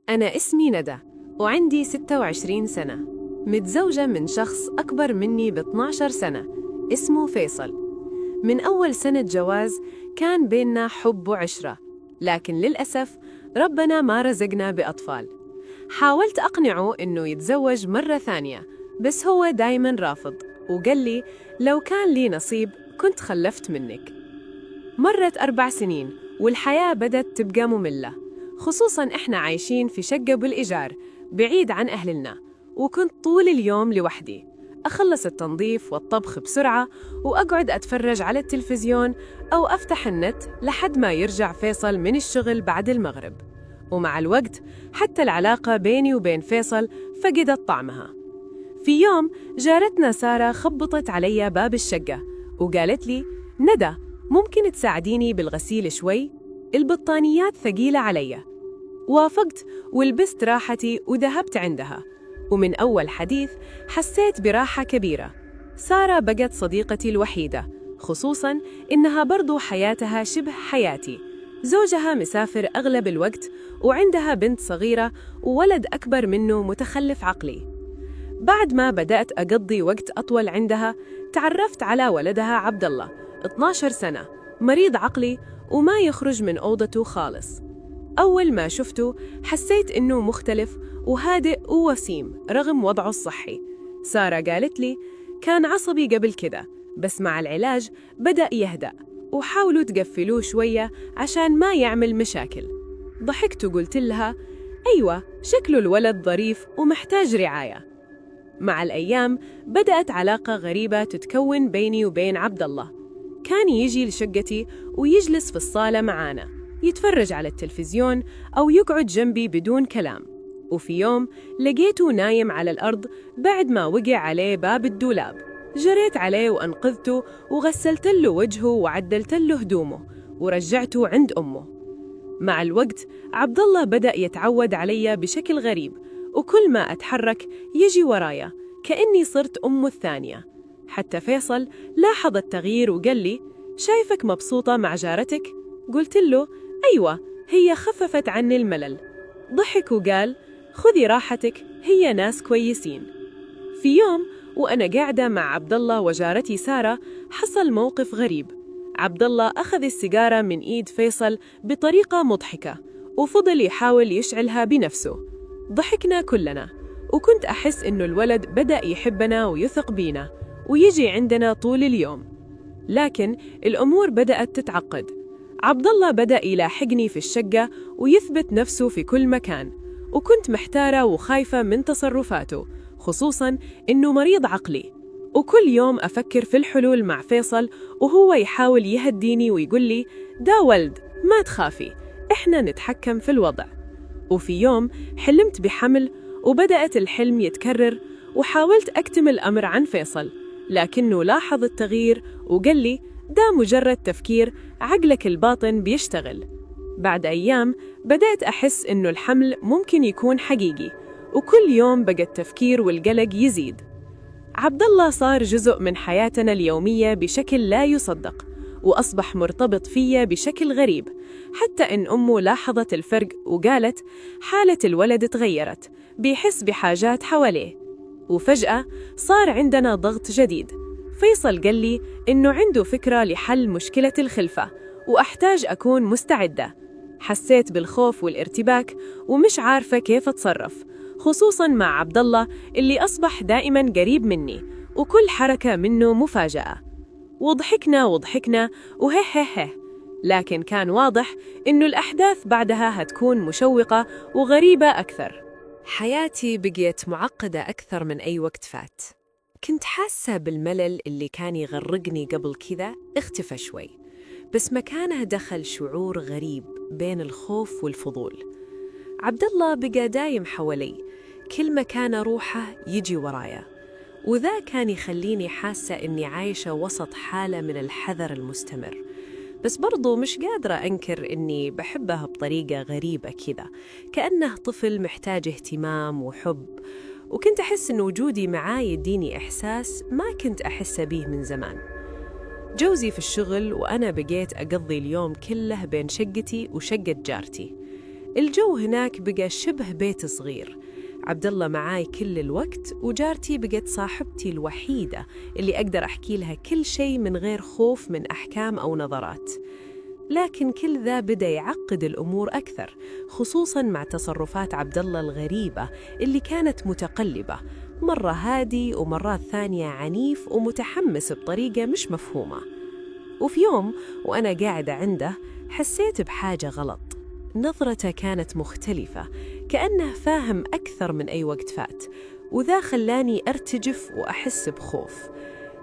أنا اسمي ندى وعندي 26 سنة. متزوجة من شخص أكبر مني ب 12 سنة اسمه فيصل. من أول سنة جواز كان بيننا حب وعشرة، لكن للأسف ربنا ما رزقنا بأطفال. حاولت أقنعه إنه يتزوج مرة ثانية، بس هو دايماً رافض وقال لي لو كان لي نصيب كنت خلفت منك. مرت 4 سنين والحياة بدت تبقى مملة، خصوصاً إحنا عايشين في شقة بالإيجار بعيد عن أهلنا، وكنت طول اليوم لوحدي أخلص التنظيف والطبخ بسرعة وأقعد أتفرج على التلفزيون أو أفتح النت لحد ما يرجع فيصل من الشغل بعد المغرب. ومع الوقت حتى العلاقة بيني وبين فيصل فقدت طعمها. في يوم جارتنا سارة خبطت علي باب الشقة وقالت لي: ندى، ممكن تساعديني بالغسيل شوي؟ البطانيات ثقيلة علي. وافقت ولبست راحتي وذهبت عندها، ومن أول حديث حسيت براحة كبيرة. سارة بقت صديقتي الوحيدة، خصوصاً إنها برضو حياتها شبه حياتي. زوجها مسافر أغلب الوقت وعندها بنت صغيرة وولد أكبر منه متخلف عقلي. بعد ما بدأت أقضي وقت أطول عندها تعرفت على ولدها عبد الله، 12 سنة، مريض عقلي وما يخرج من أوضته خالص. أول ما شفته حسيت إنه مختلف وهادئ ووسيم رغم وضعه الصحي. سارة قالت لي كان عصبي قبل كده، بس مع العلاج بدأ يهدأ، وحاولوا تقفلوه شوية عشان ما يعمل مشاكل. ضحكت وقلت لها: أيوة، شكله الولد ظريف ومحتاج رعاية. مع الأيام بدأت علاقة غريبة تتكون بيني وبين عبد الله. كان يجي لشقتي ويجلس في الصالة معانا، يتفرج على التلفزيون أو يقعد جنبي بدون كلام. وفي يوم لقيته نايم على الأرض بعد ما وقع عليه باب الدولاب. جريت عليه وأنقذته وغسلت له وجهه وعدلت له هدومه ورجعته عند أمه. مع الوقت عبد الله بدأ يتعود علي بشكل غريب، وكل ما أتحرك يجي ورايا كأني صرت أمه الثانية. حتى فيصل لاحظ التغيير وقال لي: شايفك مبسوطة مع جارتك؟ قلت له: أيوة، هي خففت عني الملل. ضحك وقال: خذي راحتك، هي ناس كويسين. في يوم وأنا قاعدة مع عبد الله وجارتي سارة حصل موقف غريب. عبد الله أخذ السيجارة من إيد فيصل بطريقة مضحكة وفضل يحاول يشعلها بنفسه. ضحكنا كلنا، وكنت أحس إنه الولد بدأ يحبنا ويثق بينا ويجي عندنا طول اليوم. لكن الأمور بدأت تتعقد. عبد الله بدأ يلاحقني في الشقة ويثبت نفسه في كل مكان، وكنت محتارة وخايفة من تصرفاته، خصوصاً إنه مريض عقلي. وكل يوم أفكر في الحلول مع فيصل وهو يحاول يهديني ويقول لي: دا ولد، ما تخافي، إحنا نتحكم في الوضع. وفي يوم حلمت بحمل وبدأت الحلم يتكرر، وحاولت أكتم الأمر عن فيصل، لكنه لاحظ التغيير وقال لي: ده مجرد تفكير، عقلك الباطن بيشتغل. بعد أيام بدأت أحس إنه الحمل ممكن يكون حقيقي، وكل يوم بقى التفكير والقلق يزيد. عبد الله صار جزء من حياتنا اليومية بشكل لا يصدق، وأصبح مرتبط فيا بشكل غريب، حتى إن أمه لاحظت الفرق وقالت حالة الولد تغيرت، بيحس بحاجات حواليه. وفجأة صار عندنا ضغط جديد. فيصل قال لي إنه عنده فكرة لحل مشكلة الخلفة وأحتاج أكون مستعدة. حسيت بالخوف والارتباك ومش عارفة كيف أتصرف، خصوصاً مع عبد الله اللي أصبح دائماً قريب مني وكل حركة منه مفاجأة. وضحكنا وهه، لكن كان واضح إنه الأحداث بعدها هتكون مشوقة وغريبة أكثر. حياتي بقيت معقدة أكثر من أي وقت فات. كنت حاسة بالملل اللي كان يغرقني قبل كذا اختفى شوي، بس مكانه دخل شعور غريب بين الخوف والفضول. عبد الله بقى دايم حوالي، كل مكان أروحه يجي ورايا، وذا كان يخليني حاسة إني عايشة وسط حالة من الحذر المستمر. بس برضو مش قادرة أنكر إني بحبها بطريقة غريبة كذا، كأنه طفل محتاج اهتمام وحب، وكنت أحس إن وجودي معاه يديني إحساس ما كنت أحس به من زمان. جوزي في الشغل وأنا بقيت أقضي اليوم كله بين شقتي وشقة جارتي. الجو هناك بقى شبه بيت صغير. عبد الله معاي كل الوقت، وجارتي بقت صاحبتي الوحيدة اللي أقدر أحكي لها كل شيء من غير خوف من أحكام أو نظرات. لكن كل ذا بدأ يعقد الأمور أكثر، خصوصاً مع تصرفات عبد الله الغريبة اللي كانت متقلبة، مرة هادي ومرات ثانية عنيف ومتحمس بطريقة مش مفهومة. وفي يوم وأنا قاعدة عنده حسيت بحاجة غلط. نظرته كانت مختلفة، كأنه فاهم أكثر من أي وقت فات، وذا خلاني أرتجف وأحس بخوف.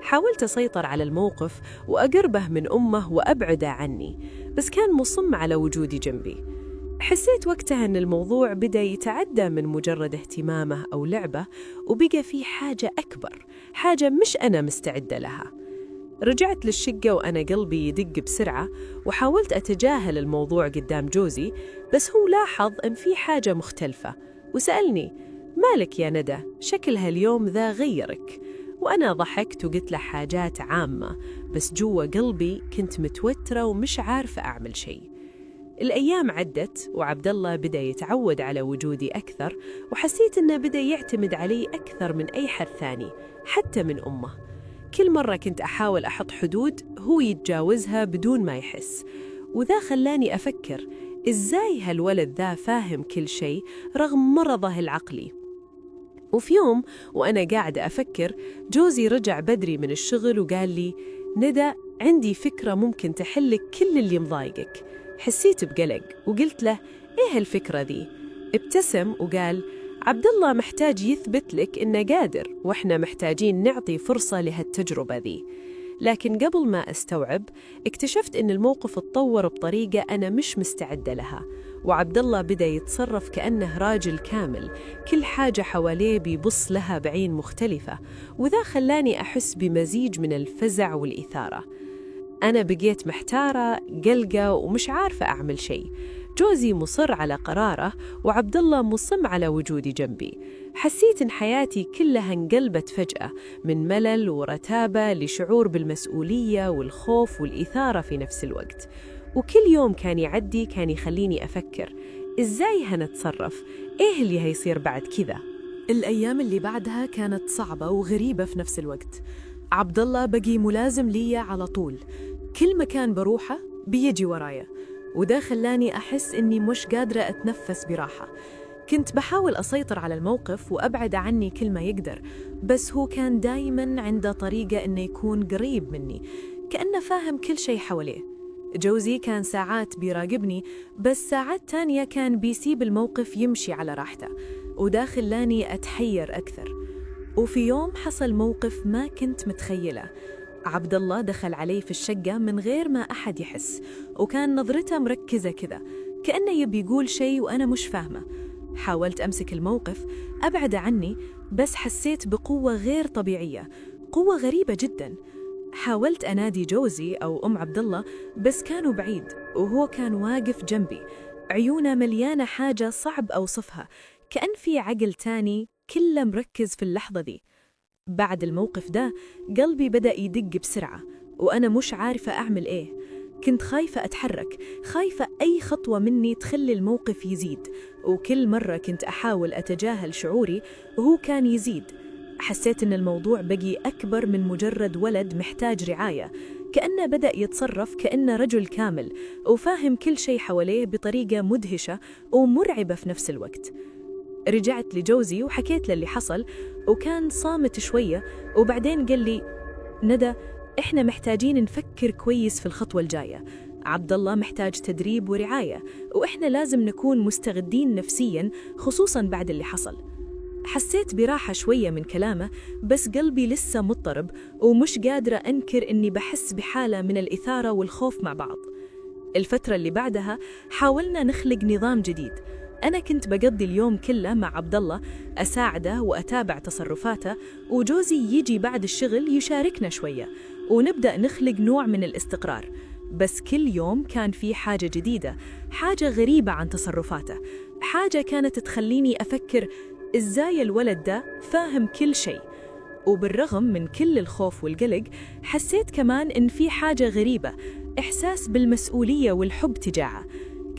حاولت أسيطر على الموقف وأقربه من أمه وأبعده عني، بس كان مصمم على وجودي جنبي. حسيت وقتها أن الموضوع بدأ يتعدى من مجرد اهتمامه أو لعبة، وبقى فيه حاجة أكبر، حاجة مش أنا مستعدة لها. رجعت للشقة وأنا قلبي يدق بسرعة، وحاولت أتجاهل الموضوع قدام جوزي، بس هو لاحظ أن في حاجة مختلفة وسألني: مالك يا ندى؟ شكلها اليوم ذا غيرك. وأنا ضحكت وقلت له حاجات عامة، بس جوا قلبي كنت متوترة ومش عارفة أعمل شيء. الأيام عدت وعبد الله بدأ يتعود على وجودي أكثر، وحسيت إنه بدأ يعتمد علي أكثر من أي حد ثاني، حتى من أمه. كل مرة كنت أحاول أحط حدود هو يتجاوزها بدون ما يحس، وذا خلاني أفكر إزاي هالولد ذا فاهم كل شيء رغم مرضه العقلي. وفي يوم وأنا قاعدة أفكر، جوزي رجع بدري من الشغل وقال لي: ندى، عندي فكرة ممكن تحلك كل اللي مضايقك. حسيت بقلق وقلت له: إيه الفكرة ذي؟ ابتسم وقال: عبد الله محتاج يثبت لك إنه قادر، وإحنا محتاجين نعطي فرصة لهالتجربة ذي. لكن قبل ما أستوعب اكتشفت إن الموقف اتطور بطريقة أنا مش مستعدة لها، وعبد الله بدأ يتصرف كأنه راجل كامل، كل حاجة حواليه بيبص لها بعين مختلفة، وذا خلاني أحس بمزيج من الفزع والإثارة. أنا بقيت محتارة، قلقة، ومش عارفة أعمل شيء. جوزي مصر على قراره، وعبد الله مصمم على وجودي جنبي. حسيت إن حياتي كلها انقلبت فجأة، من ملل ورتابة لشعور بالمسؤولية والخوف والإثارة في نفس الوقت. وكل يوم كان يعدي كان يخليني أفكر: إزاي هنتصرف؟ إيه اللي هيصير بعد كذا؟ الأيام اللي بعدها كانت صعبة وغريبة في نفس الوقت. عبد الله بقي ملازم لي على طول، كل مكان بروحه بيجي ورايا، وده خلاني أحس إني مش قادرة أتنفس براحة. كنت بحاول أسيطر على الموقف وأبعد عني كل ما يقدر، بس هو كان دايماً عنده طريقة إنه يكون قريب مني، كأنه فاهم كل شيء حواليه. جوزي كان ساعات بيراقبني، بس ساعات تانية كان بيسيب الموقف يمشي على راحته، وده خلاني أتحير أكثر. وفي يوم حصل موقف ما كنت متخيله. عبد الله دخل علي في الشقة من غير ما أحد يحس، وكان نظرته مركزة كذا، كأنه يبي يقول شيء وأنا مش فاهمة. حاولت أمسك الموقف أبعد عني، بس حسيت بقوة غير طبيعية، قوة غريبة جدا. حاولت أنادي جوزي أو أم عبد الله، بس كانوا بعيد، وهو كان واقف جنبي، عيونه مليانة حاجة صعب أوصفها، كأن في عقل تاني كله مركز في اللحظة دي. بعد الموقف ده قلبي بدأ يدق بسرعة، وأنا مش عارفة أعمل إيه. كنت خايفة أتحرك، خايفة أي خطوة مني تخلي الموقف يزيد، وكل مرة كنت أحاول أتجاهل شعوري وهو كان يزيد. حسيت إن الموضوع بقي أكبر من مجرد ولد محتاج رعاية، كأنه بدأ يتصرف كأنه رجل كامل وفاهم كل شيء حواليه بطريقة مدهشة ومرعبة في نفس الوقت. رجعت لجوزي وحكيت له اللي حصل، وكان صامت شوية، وبعدين قال لي: ندى، إحنا محتاجين نفكر كويس في الخطوة الجاية. عبد الله محتاج تدريب ورعاية، وإحنا لازم نكون مستعدين نفسياً، خصوصاً بعد اللي حصل. حسيت براحة شوية من كلامه، بس قلبي لسه مضطرب ومش قادرة أنكر إني بحس بحالة من الإثارة والخوف مع بعض. الفترة اللي بعدها حاولنا نخلق نظام جديد. أنا كنت بقضي اليوم كله مع عبد الله، أساعده وأتابع تصرفاته، وجوزي يجي بعد الشغل يشاركنا شوية، ونبدأ نخلق نوع من الاستقرار. بس كل يوم كان في حاجة جديدة، حاجة غريبة عن تصرفاته، حاجة كانت تخليني أفكر إزاي الولد ده فاهم كل شيء. وبالرغم من كل الخوف والقلق، حسيت كمان إن في حاجة غريبة، إحساس بالمسؤولية والحب تجاهه.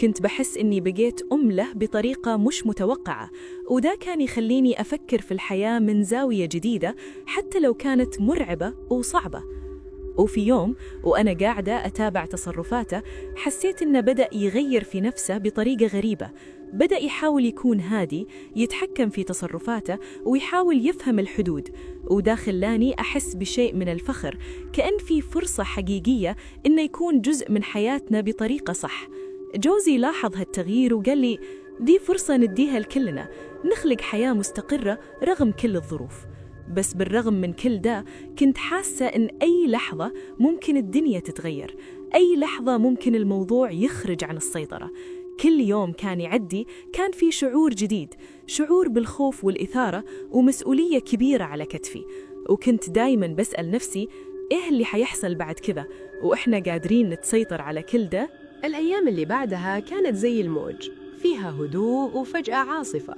كنت بحس إني بقيت له بطريقة مش متوقعة، وده كان يخليني أفكر في الحياة من زاوية جديدة حتى لو كانت مرعبة وصعبة. وفي يوم وأنا قاعدة أتابع تصرفاته حسيت إنه بدأ يغير في نفسه بطريقة غريبة. بدأ يحاول يكون هادي، يتحكم في تصرفاته ويحاول يفهم الحدود، وده خلاني أحس بشيء من الفخر، كأن في فرصة حقيقية إنه يكون جزء من حياتنا بطريقة صح. جوزي لاحظ هالتغيير وقال لي دي فرصة نديها لكلنا، نخلق حياة مستقرة رغم كل الظروف. بس بالرغم من كل ده كنت حاسة إن أي لحظة ممكن الدنيا تتغير، أي لحظة ممكن الموضوع يخرج عن السيطرة. كل يوم كان يعدي كان في شعور جديد، شعور بالخوف والإثارة ومسؤولية كبيرة على كتفي، وكنت دايما بسأل نفسي إيه اللي حيحصل بعد كذا وإحنا قادرين نتسيطر على كل ده؟ الأيام اللي بعدها كانت زي الموج، فيها هدوء وفجأة عاصفة.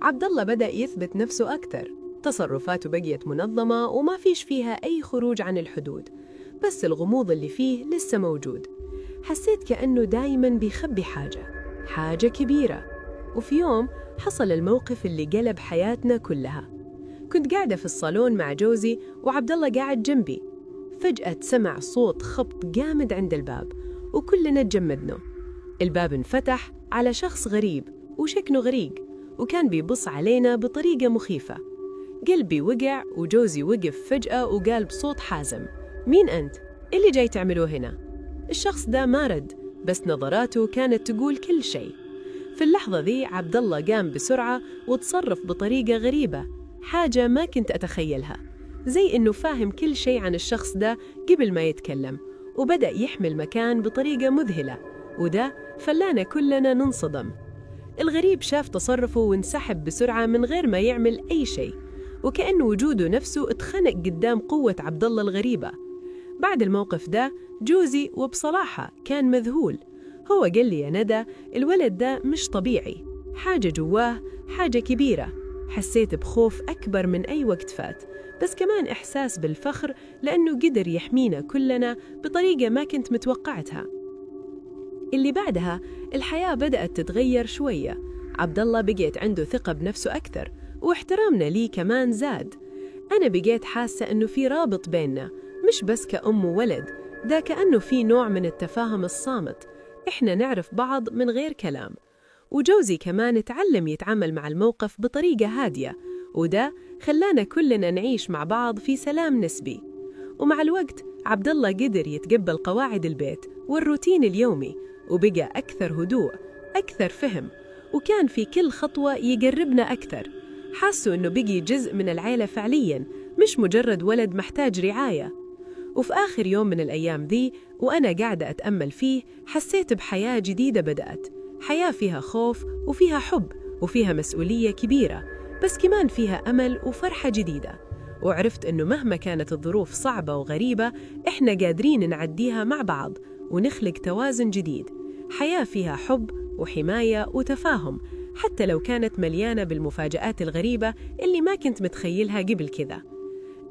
عبد الله بدأ يثبت نفسه أكثر، تصرفاته بقيت منظمة وما فيش فيها أي خروج عن الحدود، بس الغموض اللي فيه لسه موجود. حسيت كأنه دايماً بيخبي حاجة كبيرة. وفي يوم حصل الموقف اللي قلب حياتنا كلها. كنت قاعدة في الصالون مع جوزي وعبد الله قاعد جنبي. فجأة سمع صوت خبط جامد عند الباب وكلنا تجمدنا. الباب انفتح على شخص غريب وشكله غريق، وكان بيبص علينا بطريقة مخيفة. قلبي وقع وجوزي وقف فجأة وقال بصوت حازم: مين أنت؟ اللي جاي تعملوه هنا؟ الشخص ده ما رد، بس نظراته كانت تقول كل شيء. في اللحظة ذي عبد الله قام بسرعة وتصرف بطريقة غريبة، حاجة ما كنت أتخيلها، زي إنه فاهم كل شيء عن الشخص ده قبل ما يتكلم، وبدأ يحمي المكان بطريقة مذهلة، وده خلانا كلنا ننصدم. الغريب شاف تصرفه وانسحب بسرعة من غير ما يعمل أي شيء، وكأن وجوده نفسه اتخنق قدام قوة عبد الله الغريبة. بعد الموقف ده جوزي وبصراحة كان مذهول. هو قال لي: يا ندى، الولد ده مش طبيعي، حاجة جواه، حاجة كبيرة. حسيت بخوف أكبر من أي وقت فات، بس كمان إحساس بالفخر لأنه قدر يحمينا كلنا بطريقة ما كنت متوقعتها. اللي بعدها الحياة بدأت تتغير شوية. عبد الله بقيت عنده ثقة بنفسه أكثر، واحترامنا ليه كمان زاد. أنا بقيت حاسة إنه في رابط بيننا، مش بس كأم وولد، ده كأنه في نوع من التفاهم الصامت، إحنا نعرف بعض من غير كلام. وجوزي كمان تعلم يتعامل مع الموقف بطريقة هادية، وده خلانا كلنا نعيش مع بعض في سلام نسبي. ومع الوقت عبد الله قدر يتقبل قواعد البيت والروتين اليومي، وبقى أكثر هدوء، أكثر فهم، وكان في كل خطوة يقربنا أكثر. حاسوا إنه بقي جزء من العيلة فعلياً، مش مجرد ولد محتاج رعاية. وفي آخر يوم من الأيام ذي وأنا قاعدة أتأمل فيه، حسيت بحياة جديدة بدأت، حياة فيها خوف وفيها حب وفيها مسؤولية كبيرة، بس كمان فيها أمل وفرحة جديدة. وعرفت إنه مهما كانت الظروف صعبة وغريبة، إحنا قادرين نعديها مع بعض ونخلق توازن جديد، حياة فيها حب وحماية وتفاهم، حتى لو كانت مليانة بالمفاجآت الغريبة اللي ما كنت متخيلها قبل كذا.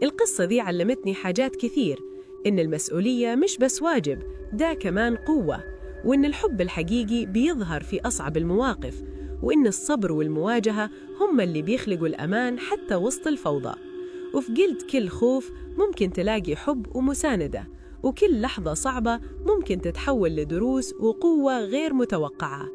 القصة ذي علمتني حاجات كثير، إن المسؤولية مش بس واجب، ده كمان قوة، وإن الحب الحقيقي بيظهر في أصعب المواقف، وإن الصبر والمواجهة هم اللي بيخلقوا الأمان حتى وسط الفوضى. وفي قلب كل خوف ممكن تلاقي حب ومساندة، وكل لحظة صعبة ممكن تتحول لدروس وقوة غير متوقعة.